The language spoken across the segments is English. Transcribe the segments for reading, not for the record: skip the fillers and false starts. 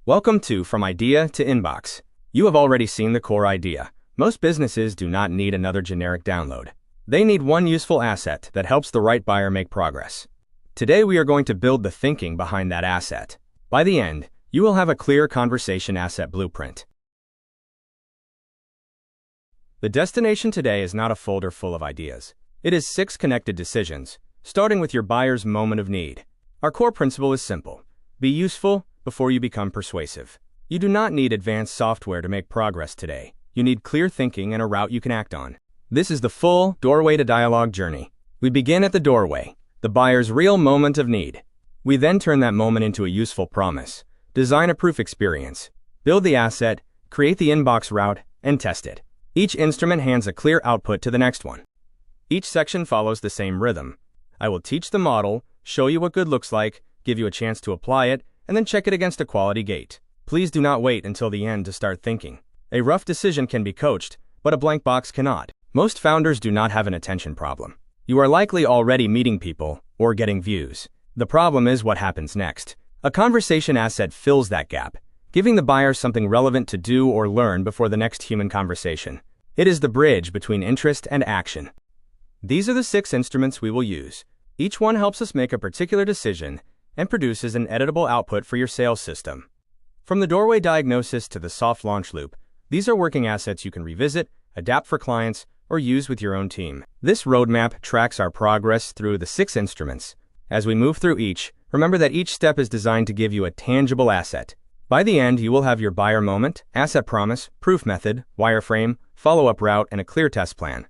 Welcome to From Idea to Inbox. You have already seen the core idea. Most businesses do not need another generic download. They need one useful asset that helps the right buyer make progress. Today we are going to build the thinking behind that asset. By the end, you will have a clear conversation asset blueprint. The destination today is not a folder full of ideas. It is 6 connected decisions, starting with your buyer's moment of need. Our core principle is simple. Be useful before you become persuasive. You do not need advanced software to make progress today. You need clear thinking and a route you can act on. This is the full doorway to dialogue journey. We begin at the doorway, the buyer's real moment of need. We then turn that moment into a useful promise, design a proof experience, build the asset, create the inbox route, and test it. Each instrument hands a clear output to the next one. Each section follows the same rhythm. I will teach the model, show you what good looks like, give you a chance to apply it, and then check it against a quality gate. Please do not wait until the end to start thinking. A rough decision can be coached, but a blank box cannot. Most founders do not have an attention problem. You are likely already meeting people or getting views. The problem is what happens next. A conversation asset fills that gap, giving the buyer something relevant to do or learn before the next human conversation. It is the bridge between interest and action. These are the 6 instruments we will use. Each one helps us make a particular decision and produces an editable output for your sales system. From the doorway diagnosis to the soft launch loop, these are working assets you can revisit, adapt for clients, or use with your own team. This roadmap tracks our progress through the 6 instruments. As we move through each, remember that each step is designed to give you a tangible asset. By the end, you will have your buyer moment, asset promise, proof method, wireframe, follow-up route, and a clear test plan.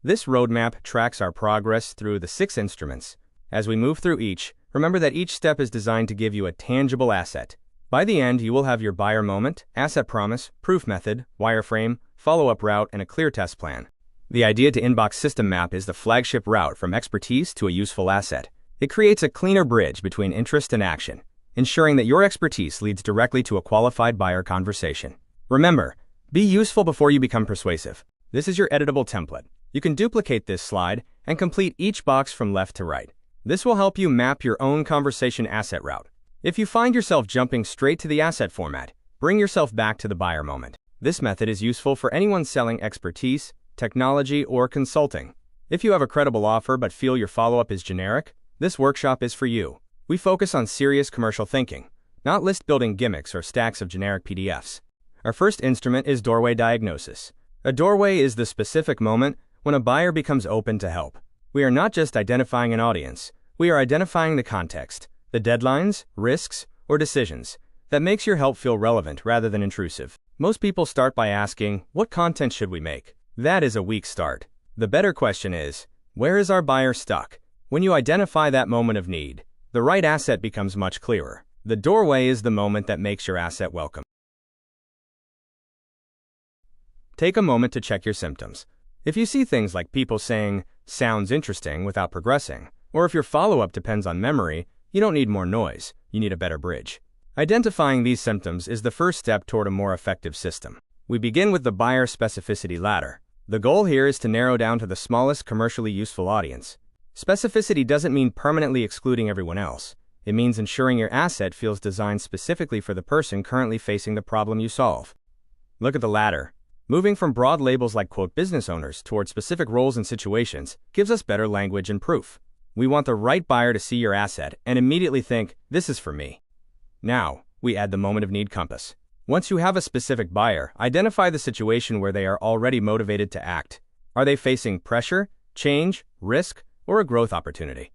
This roadmap tracks our progress through the 6 instruments. As we move through each, remember that each step is designed to give you a tangible asset. By the end, you will have your buyer moment, asset promise, proof method, wireframe, follow-up route, and a clear test plan. The idea to inbox system map is the flagship route from expertise to a useful asset. It creates a cleaner bridge between interest and action, ensuring that your expertise leads directly to a qualified buyer conversation. Remember, be useful before you become persuasive. This is your editable template. You can duplicate this slide and complete each box from left to right. This will help you map your own conversation asset route. If you find yourself jumping straight to the asset format, bring yourself back to the buyer moment. This method is useful for anyone selling expertise, technology, or consulting. If you have a credible offer but feel your follow-up is generic, this workshop is for you. We focus on serious commercial thinking, not list-building gimmicks or stacks of generic PDFs. Our first instrument is doorway diagnosis. A doorway is the specific moment when a buyer becomes open to help. We are not just identifying an audience, we are identifying the context, the deadlines, risks, or decisions that makes your help feel relevant rather than intrusive. Most people start by asking, what content should we make? That is a weak start. The better question is, where is our buyer stuck? When you identify that moment of need, the right asset becomes much clearer. The doorway is the moment that makes your asset welcome. Take a moment to check your symptoms. If you see things like people saying, sounds interesting without progressing, or if your follow-up depends on memory, you don't need more noise, you need a better bridge. Identifying these symptoms is the first step toward a more effective system. We begin with the buyer specificity ladder. The goal here is to narrow down to the smallest commercially useful audience. Specificity doesn't mean permanently excluding everyone else. It means ensuring your asset feels designed specifically for the person currently facing the problem you solve. Look at the ladder. Moving from broad labels like quote business owners toward specific roles and situations gives us better language and proof. We want the right buyer to see your asset and immediately think, this is for me. Now, we add the moment of need compass. Once you have a specific buyer, identify the situation where they are already motivated to act. Are they facing pressure, change, risk, or a growth opportunity?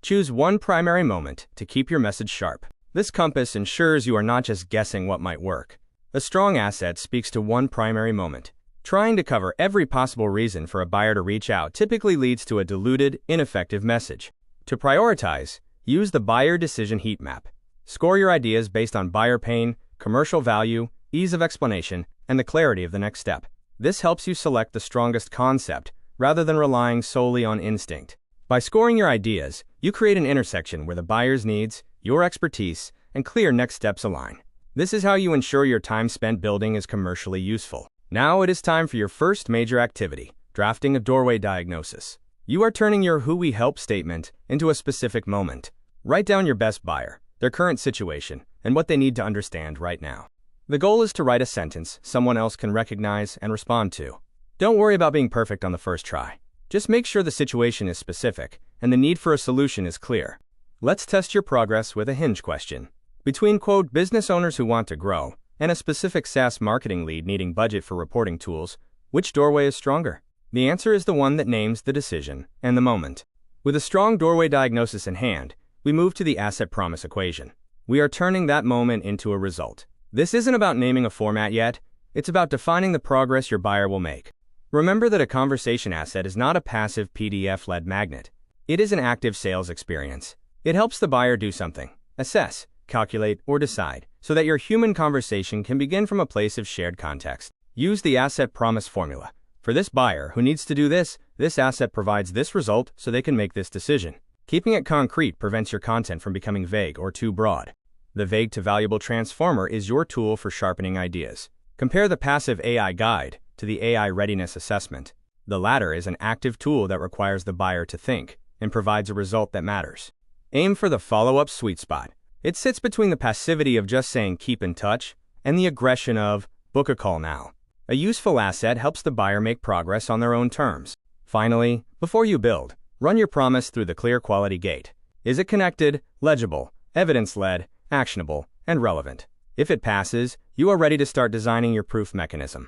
Choose one primary moment to keep your message sharp. This compass ensures you are not just guessing what might work. A strong asset speaks to one primary moment. Trying to cover every possible reason for a buyer to reach out typically leads to a diluted, ineffective message. To prioritize, use the buyer decision heat map. Score your ideas based on buyer pain, commercial value, ease of explanation, and the clarity of the next step. This helps you select the strongest concept rather than relying solely on instinct. By scoring your ideas, you create an intersection where the buyer's needs, your expertise, and clear next steps align. This is how you ensure your time spent building is commercially useful. Now it is time for your first major activity, drafting a doorway diagnosis. You are turning your who we help statement into a specific moment. Write down your best buyer, their current situation, and what they need to understand right now. The goal is to write a sentence someone else can recognize and respond to. Don't worry about being perfect on the first try. Just make sure the situation is specific and the need for a solution is clear. Let's test your progress with a hinge question. Between, quote, business owners who want to grow and a specific SaaS marketing lead needing budget for reporting tools, which doorway is stronger? The answer is the one that names the decision and the moment. With a strong doorway diagnosis in hand, we move to the asset promise equation. We are turning that moment into a result. This isn't about naming a format yet, it's about defining the progress your buyer will make. Remember that a conversation asset is not a passive PDF-led magnet. It is an active sales experience. It helps the buyer do something, assess, calculate, or decide, so that your human conversation can begin from a place of shared context. Use the asset promise formula. For this buyer who needs to do this asset provides this result so they can make this decision. Keeping it concrete prevents your content from becoming vague or too broad. The vague to valuable transformer is your tool for sharpening ideas. Compare the passive AI guide to the AI readiness assessment. The latter is an active tool that requires the buyer to think and provides a result that matters. Aim for the follow-up sweet spot. It sits between the passivity of just saying keep in touch and the aggression of book a call now. A useful asset helps the buyer make progress on their own terms. Finally, before you build, run your promise through the clear quality gate. Is it connected, legible, evidence-led, actionable, and relevant? If it passes, you are ready to start designing your proof mechanism.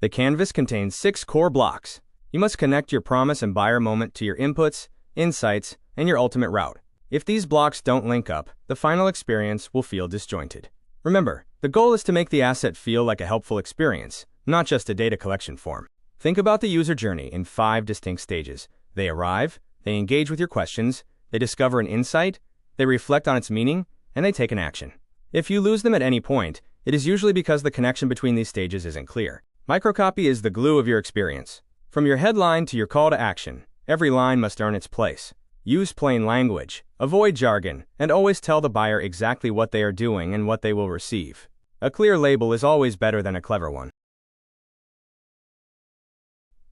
The canvas contains 6 core blocks. You must connect your promise and buyer moment to your inputs, insights, and your ultimate route. If these blocks don't link up, the final experience will feel disjointed. Remember, the goal is to make the asset feel like a helpful experience, not just a data collection form. Think about the user journey in 5 distinct stages. They arrive, they engage with your questions, they discover an insight, they reflect on its meaning, and they take an action. If you lose them at any point, it is usually because the connection between these stages isn't clear. Microcopy is the glue of your experience. From your headline to your call to action, every line must earn its place. Use plain language, avoid jargon, and always tell the buyer exactly what they are doing and what they will receive. A clear label is always better than a clever one.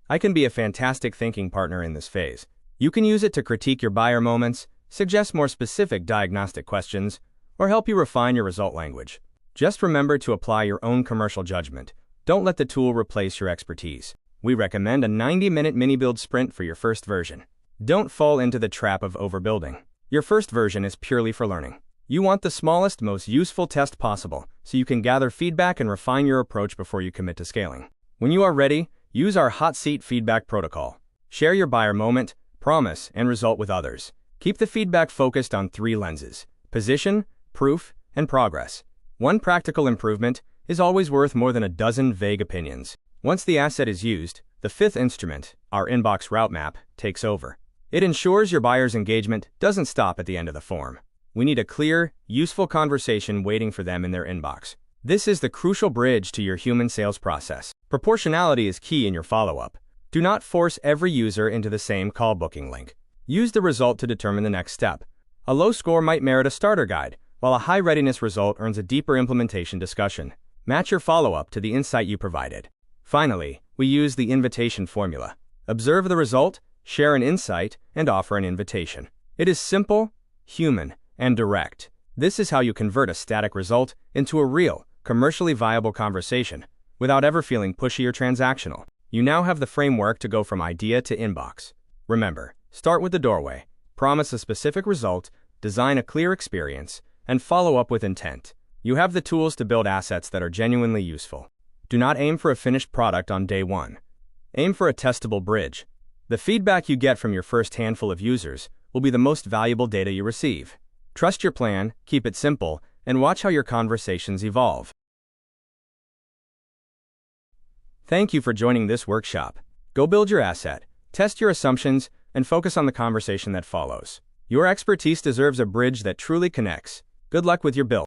I can be a fantastic thinking partner in this phase. You can use it to critique your buyer moments, suggest more specific diagnostic questions, or help you refine your result language. Just remember to apply your own commercial judgment. Don't let the tool replace your expertise. We recommend a 90-minute mini-build sprint for your first version. Don't fall into the trap of overbuilding. Your first version is purely for learning. You want the smallest, most useful test possible, so you can gather feedback and refine your approach before you commit to scaling. When you are ready, use our hot seat feedback protocol. Share your buyer moment, promise, and result with others. Keep the feedback focused on 3 lenses: position, proof, and progress. One practical improvement is always worth more than a dozen vague opinions. Once the asset is used, the 5th instrument, our inbox route map, takes over. It ensures your buyer's engagement doesn't stop at the end of the form. We need a clear, useful conversation waiting for them in their inbox. This is the crucial bridge to your human sales process. Proportionality is key in your follow-up. Do not force every user into the same call booking link. Use the result to determine the next step. A low score might merit a starter guide, while a high readiness result earns a deeper implementation discussion. Match your follow-up to the insight you provided. Finally, we use the invitation formula. Observe the result, share an insight, and offer an invitation. It is simple, human, and direct. This is how you convert a static result into a real, commercially viable conversation, without ever feeling pushy or transactional. You now have the framework to go from idea to inbox. Remember, start with the doorway, promise a specific result, design a clear experience, and follow up with intent. You have the tools to build assets that are genuinely useful. Do not aim for a finished product on day 1. Aim for a testable bridge. The feedback you get from your first handful of users will be the most valuable data you receive. Trust your plan, keep it simple, and watch how your conversations evolve. Thank you for joining this workshop. Go build your asset, test your assumptions, and focus on the conversation that follows. Your expertise deserves a bridge that truly connects. Good luck with your build.